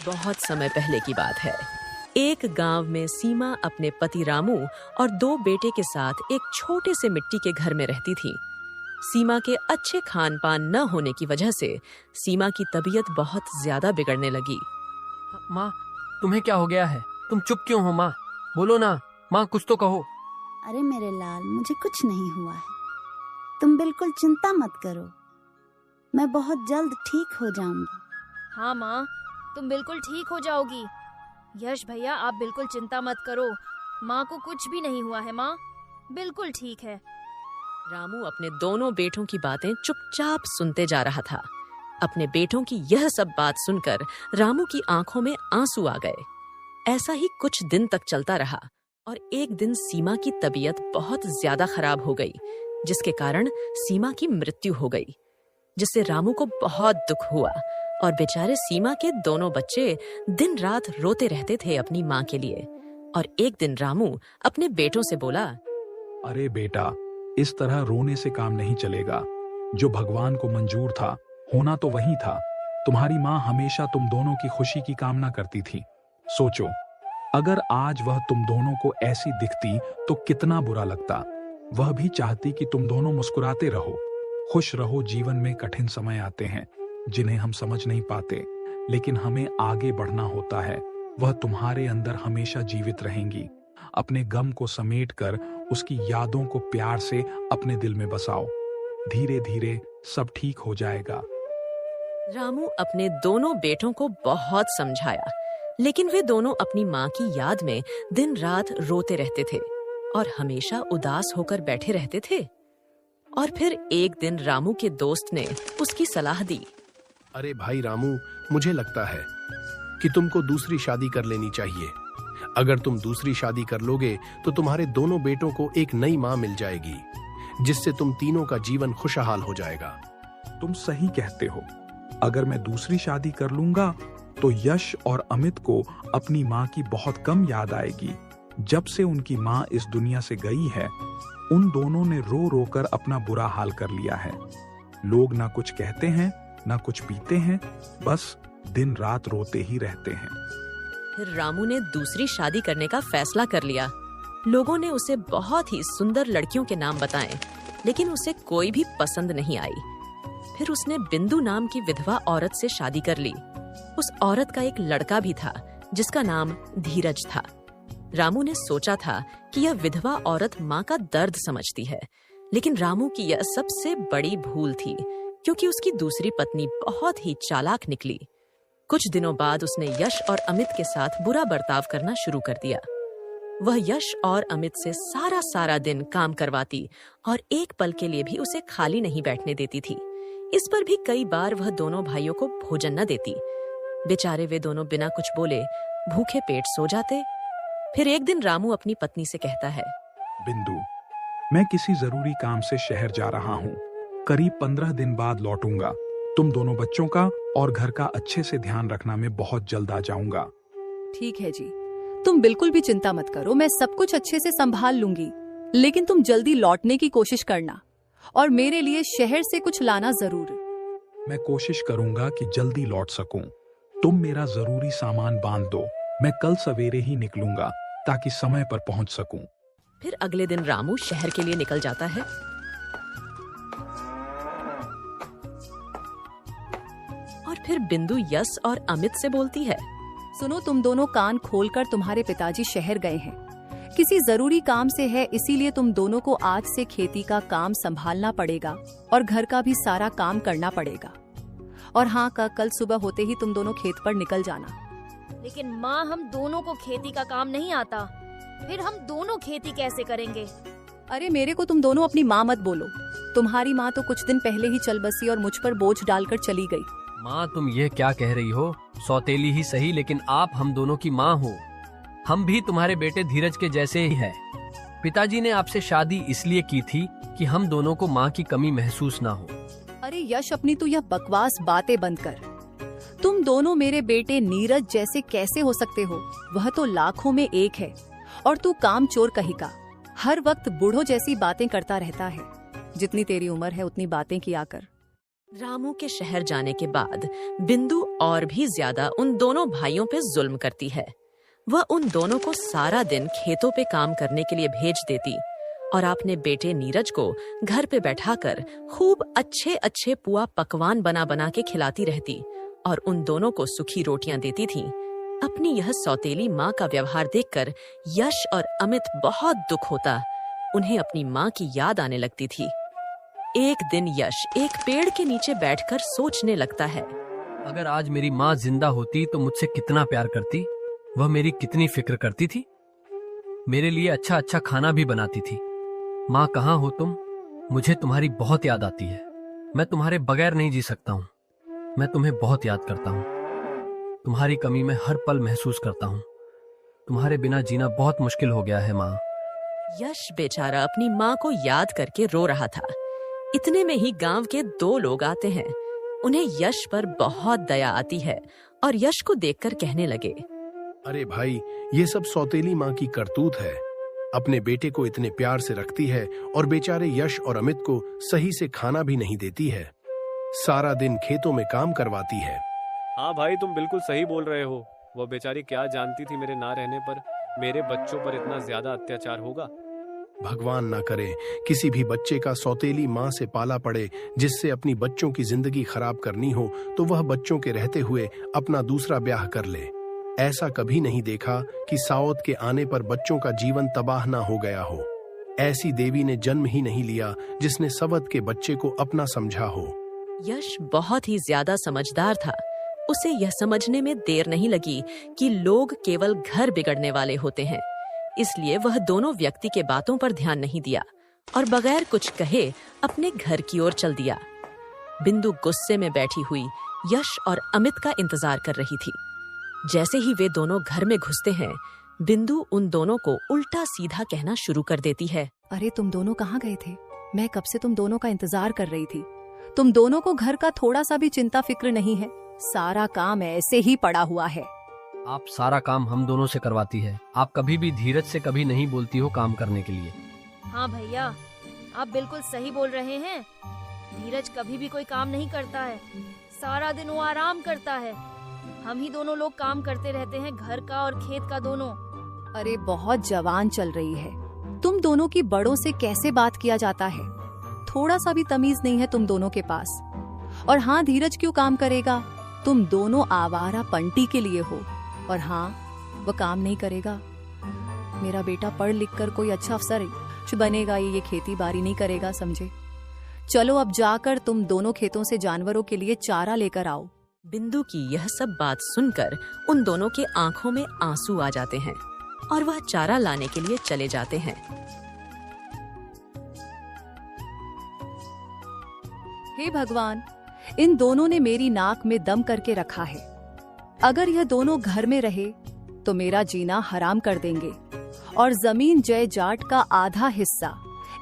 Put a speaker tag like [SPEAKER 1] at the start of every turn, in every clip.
[SPEAKER 1] बहुत समय पहले की बात है। एक गांव में सीमा अपने पति रामू और 2 बेटे के साथ एक छोटे से मिट्टी के घर में रहती थी। सीमा के अच्छे खान पान न होने की वजह से सीमा की तबीयत बहुत ज्यादा बिगड़ने लगी।
[SPEAKER 2] माँ, तुम्हें क्या हो गया है? तुम चुप क्यों हो माँ? बोलो ना माँ, कुछ तो कहो।
[SPEAKER 3] अरे मेरे लाल, मुझे कुछ नहीं हुआ है। तुम बिल्कुल चिंता मत करो, मैं बहुत जल्द ठीक हो जाऊंगी।
[SPEAKER 4] हाँ माँ, तुम बिल्कुल ठीक हो जाओगी। यश भैया, आप बिल्कुल चिंता मत करो, माँ को कुछ भी नहीं हुआ है। माँ बिल्कुल ठीक है।
[SPEAKER 1] रामू अपने दोनों बेटों की बातें चुपचाप सुनते जा रहा था। अपने बेटों की यह सब बात सुनकर रामू की आंखों में आंसू आ गए। ऐसा ही कुछ दिन तक चलता रहा और एक दिन सीमा की तबीयत बहुत ज्यादा खराब हो गई, जिसके कारण सीमा की मृत्यु हो गई, जिससे रामू को बहुत दुख हुआ और बेचारे सीमा के दोनों बच्चे दिन रात रोते रहते थे अपनी माँ के लिए। और एक दिन रामू अपने बेटों से बोला,
[SPEAKER 5] अरे बेटा, इस तरह रोने से काम नहीं चलेगा। जो भगवान को मंजूर था होना तो वही था। तुम्हारी माँ हमेशा तुम दोनों की खुशी की कामना करती थी। सोचो, अगर आज वह तुम दोनों को ऐसी दिखती तो कितना बुरा लगता। वह भी चाहती कि तुम दोनों मुस्कुराते रहो, खुश रहो। जीवन में कठिन समय आते हैं जिन्हें हम समझ नहीं पाते, लेकिन हमें आगे बढ़ना होता है। वह तुम्हारे अंदर हमेशा जीवित रहेंगी। अपने गम को समेटकर उसकी यादों को प्यार से अपने दिल में बसाओ। धीरे धीरे सब ठीक हो जाएगा।
[SPEAKER 1] रामू अपने दोनों बेटों को बहुत समझाया, लेकिन वे दोनों अपनी माँ की याद में दिन रात रोते रहते थे और हमेशा उदास होकर बैठे रहते थे। और फिर एक दिन रामू के दोस्त ने उसकी सलाह दी।
[SPEAKER 6] अरे भाई रामू, मुझे लगता है कि तुमको दूसरी शादी कर लेनी चाहिए। अगर तुम दूसरी शादी कर लोगे तो तुम्हारे दोनों बेटों को एक नई माँ मिल जाएगी, जिससे तुम तीनों का जीवन खुशहाल हो जाएगा।
[SPEAKER 5] तुम सही कहते हो। अगर मैं दूसरी शादी कर लूंगा तो यश और अमित को अपनी माँ की बहुत कम याद आएगी। जब से उनकी माँ इस दुनिया से गई है, उन दोनों ने रो रो कर अपना बुरा हाल कर लिया है। लोग ना कुछ कहते हैं ना कुछ पीते हैं, बस दिन रात रोते ही रहते हैं।
[SPEAKER 1] फिर रामू ने दूसरी शादी करने का फैसला कर लिया। लोगों ने उसे बहुत ही सुंदर लड़कियों के नाम बताए, लेकिन उसे कोई भी पसंद नहीं आई। फिर उसने बिंदु नाम की विधवा औरत से शादी कर ली। उस औरत का एक लड़का भी था जिसका नाम धीरज था। रामू ने सोचा था कि यह विधवा औरत माँ का दर्द समझती है, लेकिन रामू की यह सबसे बड़ी भूल थी, क्योंकि उसकी दूसरी पत्नी बहुत ही चालाक निकली। कुछ दिनों बाद उसने यश और अमित के साथ बुरा बर्ताव करना शुरू कर दिया। वह यश और अमित से सारा दिन काम करवाती और एक पल के लिए भी उसे खाली नहीं बैठने देती थी। इस पर भी कई बार वह दोनों भाइयों को भोजन न देती। बेचारे वे दोनों बिना कुछ बोले भूखे पेट सो जाते। फिर एक दिन रामू अपनी पत्नी से कहता है,
[SPEAKER 5] बिंदु, मैं किसी जरूरी काम से शहर जा रहा हूँ। करीब 15 दिन बाद लौटूंगा। तुम दोनों बच्चों का और घर का अच्छे से ध्यान रखना। मैं बहुत जल्द आ जाऊंगा।
[SPEAKER 7] ठीक है जी, तुम बिल्कुल भी चिंता मत करो, मैं सब कुछ अच्छे से संभाल लूंगी। लेकिन तुम जल्दी लौटने की कोशिश करना और मेरे लिए शहर से कुछ लाना जरूर।
[SPEAKER 5] मैं कोशिश करूंगा कि जल्दी लौट सकूं। तुम मेरा जरूरी सामान बांध दो। मैं कल सवेरे ही निकलूंगा ताकि समय पर पहुंच सकूं।
[SPEAKER 1] फिर अगले दिन रामू शहर के लिए निकल जाता है। और फिर बिंदु यश और अमित से बोलती है,
[SPEAKER 7] सुनो, तुम दोनों कान खोलकर, तुम्हारे पिताजी शहर गए हैं, किसी जरूरी काम से है, इसीलिए तुम दोनों को आज से खेती का काम संभालना पड़ेगा और घर का भी सारा काम करना पड़ेगा। और हाँ, कल सुबह होते ही तुम दोनों खेत पर निकल जाना।
[SPEAKER 4] लेकिन माँ, हम दोनों को खेती का काम नहीं आता, फिर हम दोनों खेती कैसे करेंगे?
[SPEAKER 7] अरे मेरे को तुम दोनों अपनी माँ मत बोलो। तुम्हारी माँ तो कुछ दिन पहले ही चल बसी और मुझ पर बोझ डालकर चली गई।
[SPEAKER 2] माँ, तुम ये क्या कह रही हो? सौतेली ही सही, लेकिन आप हम दोनों की माँ हो। हम भी तुम्हारे बेटे धीरज के जैसे ही हैं। पिताजी ने आपसे शादी इसलिए की थी कि हम दोनों को माँ की कमी महसूस ना हो।
[SPEAKER 7] अरे यश, अपनी तो यह बकवास बातें बंद कर। तुम दोनों मेरे बेटे नीरज जैसे कैसे हो सकते हो? वह तो लाखों में एक है और तू कामचोर कहीं का, हर वक्त बूढ़ों जैसी बातें करता रहता है। जितनी तेरी उम्र है उतनी बातें किया कर।
[SPEAKER 1] रामू के शहर जाने के बाद बिंदु और भी ज्यादा उन दोनों भाइयों पे जुल्म करती है। वह उन दोनों को सारा दिन खेतों पे काम करने के लिए भेज देती और अपने बेटे नीरज को घर पे बैठाकर खूब अच्छे अच्छे पुआ पकवान बना बना के खिलाती रहती और उन दोनों को सूखी रोटियां देती थी। अपनी यह सौतेली माँ का व्यवहार देखकर यश और अमित बहुत दुख होता। उन्हें अपनी माँ की याद आने लगती थी। एक दिन यश एक पेड़ के नीचे बैठकर सोचने लगता है।
[SPEAKER 2] अगर आज मेरी माँ जिंदा होती तो मुझसे कितना प्यार करती, वह मेरी कितनी फिक्र करती थी, मेरे लिए अच्छा अच्छा खाना भी बनाती थी। माँ कहाँ हो तुम? मुझे तुम्हारी बहुत याद आती है। मैं तुम्हारे बगैर नहीं जी सकता हूँ। मैं तुम्हें बहुत याद करता हूँ। तुम्हारी कमी में हर पल महसूस करता हूँ। तुम्हारे बिना जीना बहुत मुश्किल हो गया है माँ।
[SPEAKER 1] यश बेचारा अपनी माँ को याद करके रो रहा था। इतने में ही गांव के 2 लोग आते हैं। उन्हें यश पर बहुत दया आती है और यश को देखकर कहने लगे,
[SPEAKER 6] अरे भाई, ये सब सौतेली माँ की करतूत है। अपने बेटे को इतने प्यार से रखती है और बेचारे यश और अमित को सही से खाना भी नहीं देती है। सारा दिन खेतों में काम करवाती है।
[SPEAKER 8] हाँ भाई, तुम बिल्कुल सही बोल रहे हो। वह बेचारी क्या जानती थी मेरे ना रहने पर मेरे बच्चों पर इतना ज्यादा अत्याचार होगा।
[SPEAKER 6] भगवान ना करे किसी भी बच्चे का सौतेली माँ से पाला पड़े जिससे अपनी बच्चों की जिंदगी खराब करनी हो तो वह बच्चों के रहते हुए अपना दूसरा ब्याह कर ले। ऐसा कभी नहीं देखा कि साओत के आने पर बच्चों का जीवन तबाह ना हो गया हो। ऐसी देवी ने जन्म ही नहीं लिया जिसने सवत के बच्चे को अपना समझा हो।
[SPEAKER 1] यश बहुत ही ज्यादा समझदार था। उसे यह समझने में देर नहीं लगी कि लोग केवल घर बिगड़ने वाले होते हैं। इसलिए वह दोनों व्यक्ति के बातों पर ध्यान नहीं दिया और बगैर कुछ कहे अपने घर की ओर चल दिया। बिंदु गुस्से में बैठी हुई यश और अमित का इंतजार कर रही थी। जैसे ही वे दोनों घर में घुसते हैं, बिंदु उन दोनों को उल्टा सीधा कहना शुरू कर देती है।
[SPEAKER 7] अरे तुम दोनों कहाँ गए थे? मैं कब से तुम दोनों का इंतजार कर रही थी। तुम दोनों को घर का थोड़ा सा भी चिंता फिक्र नहीं है। सारा काम ऐसे ही पड़ा हुआ है।
[SPEAKER 2] आप सारा काम हम दोनों से करवाती है। आप कभी भी धीरज से कभी नहीं बोलती हो काम करने के लिए।
[SPEAKER 4] हाँ भैया, आप बिल्कुल सही बोल रहे हैं। धीरज कभी भी कोई काम नहीं करता है। सारा दिन वो आराम करता है। हम ही दोनों लोग काम करते रहते हैं, घर का और खेत का दोनों।
[SPEAKER 7] अरे बहुत जवान चल रही है। तुम दोनों की बड़ों से कैसे बात किया जाता है? थोड़ा सा भी तमीज नहीं है तुम दोनों के पास। और हाँ, धीरज क्यों काम करेगा? तुम दोनों आवारा पंटी के लिए हो। और हाँ, वह काम नहीं करेगा। मेरा बेटा पढ़ लिख कर कोई अच्छा अफसर बनेगा, ये खेती बाड़ी नहीं करेगा, समझे? चलो अब जाकर तुम दोनों खेतों से जानवरों के लिए चारा लेकर आओ।
[SPEAKER 1] बिंदु की यह सब बात सुनकर उन दोनों के आंखों में आंसू आ जाते हैं और वह चारा लाने के लिए चले जाते हैं।
[SPEAKER 7] हे भगवान, इन दोनों ने मेरी नाक में दम करके रखा है। अगर यह दोनों घर में रहे तो मेरा जीना हराम कर देंगे और जमीन जय जाट का आधा हिस्सा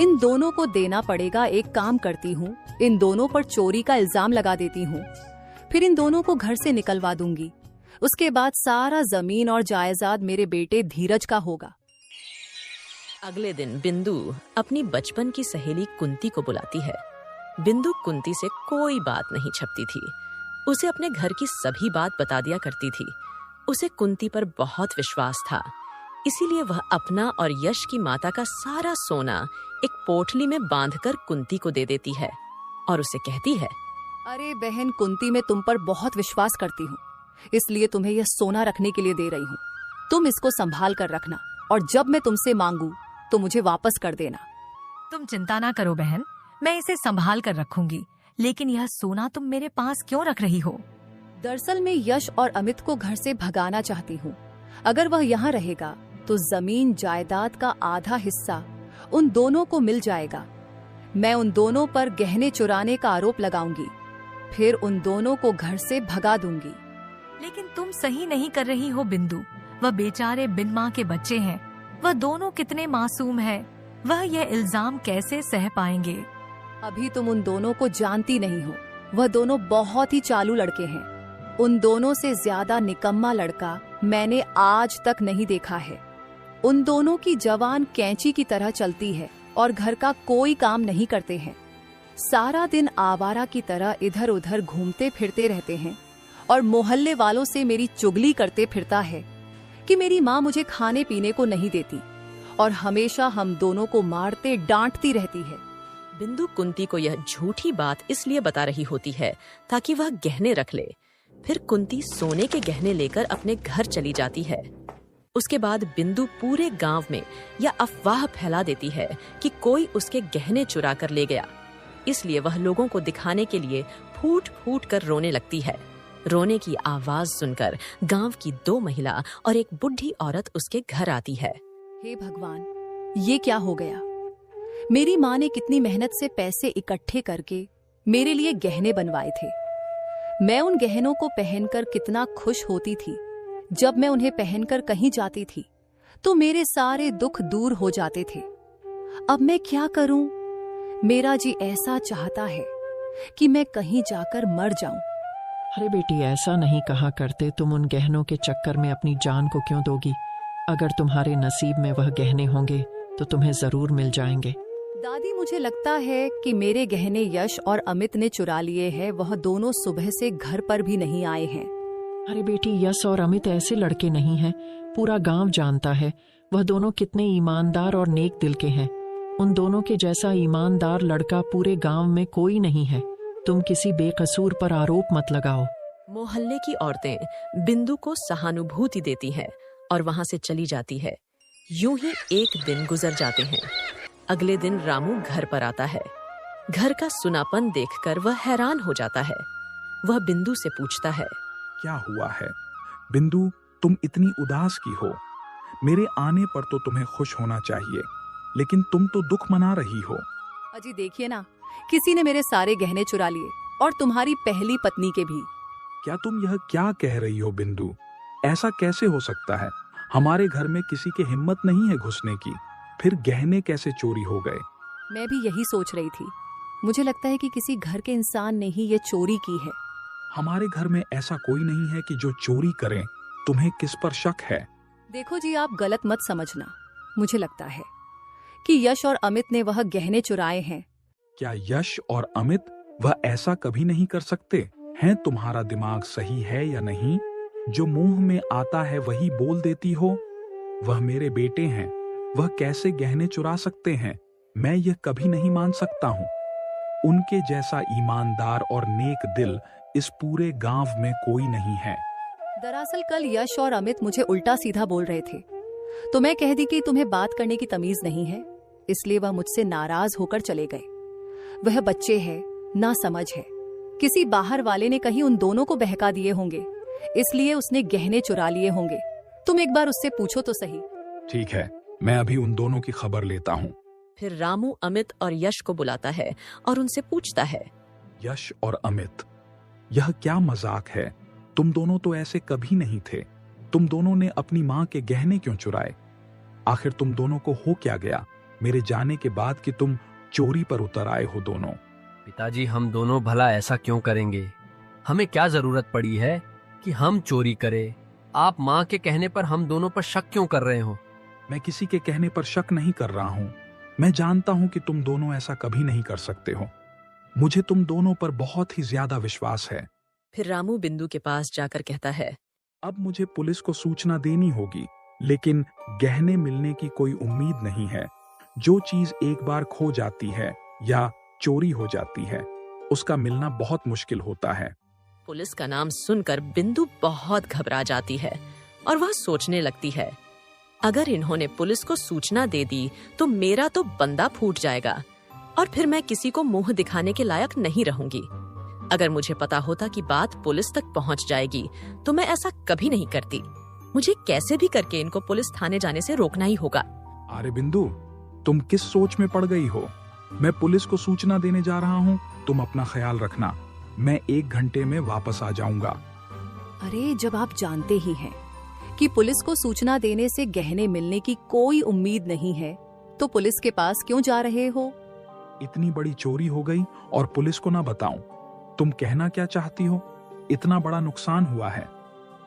[SPEAKER 7] इन दोनों को देना पड़ेगा। एक काम करती हूँ, इन दोनों पर चोरी का इल्जाम लगा देती हूँ, फिर इन दोनों को घर से निकलवा दूंगी। उसके बाद सारा जमीन और जायदाद मेरे बेटे धीरज का होगा।
[SPEAKER 1] अगले दिन बिंदु अपनी बचपन की सहेली कुंती को बुलाती है। बिंदु कुंती से कोई बात नहीं छपती थी। उसे अपने घर की सभी बात बता दिया करती थी। उसे कुंती पर बहुत विश्वास था, इसीलिए वह अपना और यश की माता का सारा सोना एक पोटली में बांधकर कुंती को दे देती है और उसे कहती है,
[SPEAKER 7] अरे बहन कुंती, मैं तुम पर बहुत विश्वास करती हूँ, इसलिए तुम्हें यह सोना रखने के लिए दे रही हूँ। तुम इसको संभाल कर रखना और जब मैं तुमसे मांगू तो मुझे वापस कर देना।
[SPEAKER 9] तुम चिंता ना करो बहन, मैं इसे संभाल कर रखूंगी। लेकिन यह सोना तुम मेरे पास क्यों रख रही हो?
[SPEAKER 7] दरअसल मैं यश और अमित को घर से भगाना चाहती हूँ। अगर वह यहाँ रहेगा तो जमीन जायदाद का आधा हिस्सा उन दोनों को मिल जाएगा। मैं उन दोनों पर गहने चुराने का आरोप लगाऊंगी, फिर उन दोनों को घर से भगा दूंगी।
[SPEAKER 9] लेकिन तुम सही नहीं कर रही हो बिंदु। वह बेचारे बिन माँ के बच्चे हैं। वह दोनों कितने मासूम हैं। वह यह इल्जाम कैसे सह पाएंगे?
[SPEAKER 7] अभी तुम उन दोनों को जानती नहीं हो। वह दोनों बहुत ही चालू लड़के हैं। उन दोनों से ज्यादा निकम्मा लड़का मैंने आज तक नहीं देखा है। उन दोनों की जवान कैंची की तरह चलती है और घर का कोई काम नहीं करते हैं। सारा दिन आवारा की तरह इधर उधर घूमते फिरते रहते हैं और मोहल्ले वालों से मेरी चुगली करते फिरता है कि मेरी माँ मुझे खाने पीने को नहीं देती और हमेशा हम दोनों को मारते डांटती रहती है।
[SPEAKER 1] बिंदु कुंती को यह झूठी बात इसलिए बता रही होती है ताकि वह गहने रख ले। फिर कुंती सोने के गहने लेकर अपने घर चली जाती है। उसके बाद बिंदु पूरे गांव में यह अफवाह फैला देती है कि कोई उसके गहने चुरा कर ले गया। इसलिए वह लोगों को दिखाने के लिए फूट फूट कर रोने लगती है। रोने की आवाज सुनकर गांव की 2 महिला और एक बुढ़ी औरत उसके घर आती है।
[SPEAKER 7] हे भगवान, ये क्या हो गया? मेरी माँ ने कितनी मेहनत से पैसे इकट्ठे करके मेरे लिए गहने बनवाए थे। मैं उन गहनों को पहनकर कितना खुश होती थी। जब मैं उन्हें पहनकर कहीं जाती थी तो मेरे सारे दुख दूर हो जाते थे। अब मैं क्या करूं? मेरा जी ऐसा चाहता है कि मैं कहीं जाकर मर जाऊं।
[SPEAKER 10] अरे बेटी, ऐसा नहीं कहा करते। तुम उन गहनों के चक्कर में अपनी जान को क्यों दोगी? अगर तुम्हारे नसीब में वह गहने होंगे तो तुम्हें जरूर मिल जाएंगे।
[SPEAKER 7] दादी, मुझे लगता है कि मेरे गहने यश और अमित ने चुरा लिए हैं। वह दोनों सुबह से घर पर भी नहीं आए हैं।
[SPEAKER 10] अरे बेटी, यश और अमित ऐसे लड़के नहीं हैं। पूरा गांव जानता है वह दोनों कितने ईमानदार और नेक दिल के हैं। उन दोनों के जैसा ईमानदार लड़का पूरे गांव में कोई नहीं है। तुम किसी बेकसूर पर आरोप मत लगाओ।
[SPEAKER 1] मोहल्ले की औरतें बिंदु को सहानुभूति देती हैं और वहां से चली जाती है। यूं ही एक दिन गुजर जाते हैं। अगले दिन रामू घर पर आता है। घर का सुनापन देखकर वह हैरान हो जाता है। वह बिंदु से पूछता है,
[SPEAKER 5] क्या हुआ है बिंदु, तुम इतनी उदास की हो? मेरे आने पर तो तुम्हें खुश होना चाहिए, लेकिन तुम तो दुख मना रही हो।
[SPEAKER 7] अजी देखिए ना, किसी ने मेरे सारे गहने चुरा लिए और तुम्हारी पहली पत्नी के भी।
[SPEAKER 5] क्या तुम यह क्या कह रही हो बिंदु? ऐसा कैसे हो सकता है? हमारे घर में किसी की हिम्मत नहीं है घुसने की, फिर गहने कैसे चोरी हो गए?
[SPEAKER 7] मैं भी यही सोच रही थी। मुझे लगता है कि किसी घर के इंसान ने ही ये चोरी की है।
[SPEAKER 5] हमारे घर में ऐसा कोई नहीं है कि जो चोरी करें। तुम्हें किस पर शक है?
[SPEAKER 7] देखो जी, आप गलत मत समझना। मुझे लगता है कि यश और अमित ने वह गहने चुराए हैं।
[SPEAKER 5] क्या यश और अमित वह ऐसा कभी नहीं कर सकते हैं? तुम्हारा दिमाग सही है या नहीं? जो मुंह में आता है वही बोल देती हो। वह मेरे बेटे हैं, वह कैसे गहने चुरा सकते हैं? मैं यह कभी नहीं मान सकता हूँ। उनके जैसा ईमानदार और नेक दिल इस पूरे गांव में कोई नहीं है।
[SPEAKER 7] दरअसल कल यश और अमित मुझे उल्टा सीधा बोल रहे थे, तो मैं कह दी कि तुम्हें बात करने की तमीज नहीं है, इसलिए वह मुझसे नाराज होकर चले गए। वह बच्चे हैं, ना समझ है। किसी बाहर वाले ने कहीं उन दोनों को बहका दिए होंगे, इसलिए उसने गहने चुरा लिए होंगे। तुम एक बार उससे पूछो तो सही।
[SPEAKER 5] ठीक है, मैं अभी उन दोनों की खबर लेता हूँ।
[SPEAKER 1] फिर रामू अमित और यश को बुलाता है और उनसे पूछता है,
[SPEAKER 5] यश और अमित, यह क्या मजाक है? तुम दोनों तो ऐसे कभी नहीं थे। तुम दोनों ने अपनी माँ के गहने क्यों चुराए? आखिर तुम दोनों को हो क्या गया मेरे जाने के बाद कि तुम चोरी पर उतर आए हो दोनों?
[SPEAKER 2] पिताजी, हम दोनों भला ऐसा क्यों करेंगे? हमें क्या जरूरत पड़ी है कि हम चोरी करें? आप माँ के कहने पर हम दोनों पर शक क्यों कर रहे हो?
[SPEAKER 5] मैं किसी के कहने पर शक नहीं कर रहा हूँ। मैं जानता हूँ कि तुम दोनों ऐसा कभी नहीं कर सकते हो। मुझे तुम दोनों पर बहुत ही ज्यादा विश्वास है।
[SPEAKER 1] फिर रामू बिंदु के पास जाकर कहता है,
[SPEAKER 5] अब मुझे पुलिस को सूचना देनी होगी, लेकिन गहने मिलने की कोई उम्मीद नहीं है। जो चीज एक बार खो जाती है या चोरी हो जाती है, उसका मिलना बहुत मुश्किल होता है।
[SPEAKER 1] पुलिस का नाम सुनकर बिंदु बहुत घबरा जाती है और वह सोचने लगती है, अगर इन्होंने पुलिस को सूचना दे दी तो मेरा तो बंदा फूट जाएगा और फिर मैं किसी को मुंह दिखाने के लायक नहीं रहूंगी। अगर मुझे पता होता कि बात पुलिस तक पहुंच जाएगी तो मैं ऐसा कभी नहीं करती। मुझे कैसे भी करके इनको पुलिस थाने जाने से रोकना ही होगा।
[SPEAKER 5] अरे बिंदु, तुम किस सोच में पड़ गई हो? मैं पुलिस को सूचना देने जा रहा हूँ, तुम अपना ख्याल रखना। मैं 1 घंटे में वापस आ जाऊंगा।
[SPEAKER 7] अरे, जब आप जानते ही हैं कि पुलिस को सूचना देने से गहने मिलने की कोई उम्मीद नहीं है, तो पुलिस के पास क्यों जा रहे हो?
[SPEAKER 5] इतनी बड़ी चोरी हो गई और पुलिस को ना बताऊं? तुम कहना क्या चाहती हो? इतना बड़ा नुकसान हुआ है,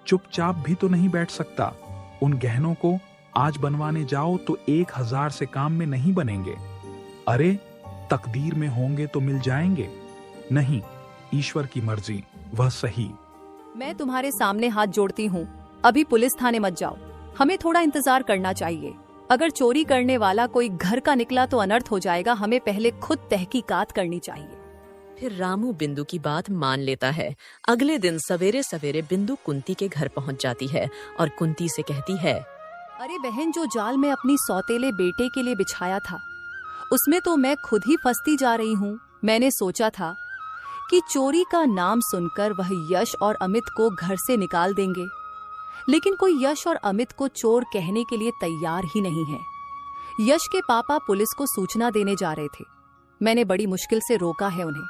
[SPEAKER 5] चुपचाप भी तो नहीं बैठ सकता। उन गहनों को आज बनवाने जाओ तो 1000 से काम में नहीं बनेंगे। अरे, तकदीर में होंगे तो मिल जाएंगे। नहीं, ईश्वर की मर्जी, वह सही।
[SPEAKER 7] मैं तुम्हारे सामने हाथ जोड़ती हूँ, अभी पुलिस थाने मत जाओ। हमें थोड़ा इंतजार करना चाहिए। अगर चोरी करने वाला कोई घर का निकला तो अनर्थ हो जाएगा। हमें पहले खुद तहकीकात करनी चाहिए।
[SPEAKER 1] फिर रामू बिंदु की बात मान लेता है। अगले दिन सवेरे सवेरे बिंदु कुंती के घर पहुंच जाती है और कुंती से कहती है,
[SPEAKER 7] अरे बहन, जो जाल मैं अपनी सौतेले बेटे के लिए बिछाया था उसमें तो मैं खुद ही फंसती जा रही हूँ। मैंने सोचा था कि चोरी का नाम सुनकर वह यश और अमित को घर से निकाल देंगे, लेकिन कोई यश और अमित को चोर कहने के लिए तैयार ही नहीं है। यश के पापा पुलिस को सूचना देने जा रहे थे। मैंने बड़ी मुश्किल से रोका है उन्हें।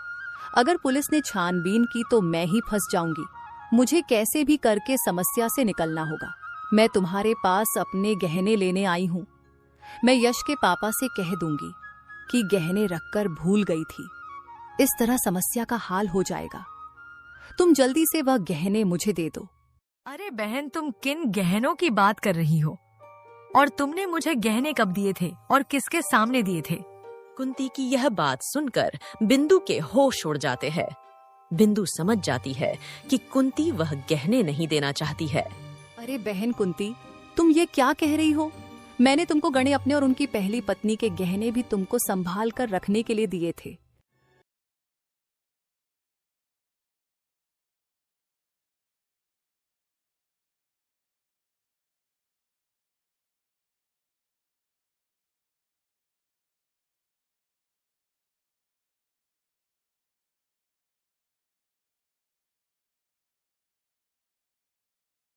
[SPEAKER 7] अगर पुलिस ने छानबीन की तो मैं ही फंस जाऊंगी। मुझे कैसे भी करके समस्या से निकलना होगा। मैं तुम्हारे पास अपने गहने लेने आई हूँ। मैं यश के पापा से कह दूंगी कि गहने रखकर भूल गई थी। इस तरह समस्या का हाल हो जाएगा। तुम जल्दी से वह गहने मुझे दे दो।
[SPEAKER 9] अरे बहन, तुम किन गहनों की बात कर रही हो? और तुमने मुझे गहने कब दिए थे और किसके सामने दिए थे?
[SPEAKER 1] कुंती की यह बात सुनकर बिंदु के होश उड़ जाते हैं। बिंदु समझ जाती है कि कुंती वह गहने नहीं देना चाहती है।
[SPEAKER 7] अरे बहन कुंती, तुम ये क्या कह रही हो? मैंने तुमको गणे अपने और उनकी पहली पत्नी के गहने भी तुमको संभाल कर रखने के लिए दिए थे।